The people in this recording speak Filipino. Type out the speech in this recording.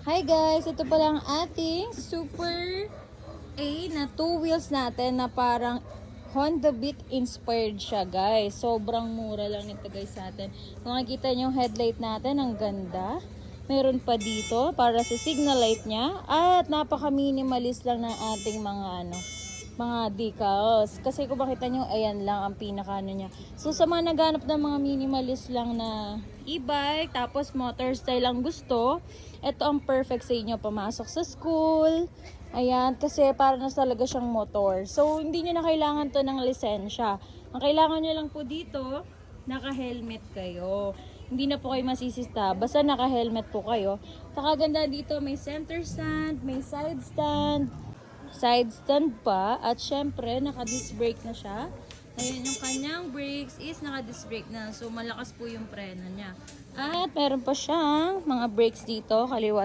Hi guys! Ito pala ang ating Super A na 2 wheels natin na parang Honda Beat inspired siya guys. Sobrang mura lang nito guys sa atin. Kung nakikita nyo yung headlight natin, ang ganda. Meron pa dito para sa signal light niya. At napaka minimalist lang ng ating mga decals. Kasi kung makita nyo, ayan lang ang pinaka niya. So sa mga naghanap ng mga minimalist lang na e-bike, tapos motor style ang gusto, ito ang perfect sa inyo. Pamasok sa school. Ayan, kasi para na talaga siyang motor. So hindi nyo na kailangan to ng lisensya. Ang kailangan nyo lang po dito, naka-helmet kayo. Hindi na po kayo masisista. Basta naka-helmet po kayo. Nakaganda dito, may center stand, may side stand pa, at syempre naka-disc brake na siya. Ayan, yung kanyang brakes is naka-disc brake na, so malakas po yung preno niya. At meron pa siyang mga brakes dito, kaliwa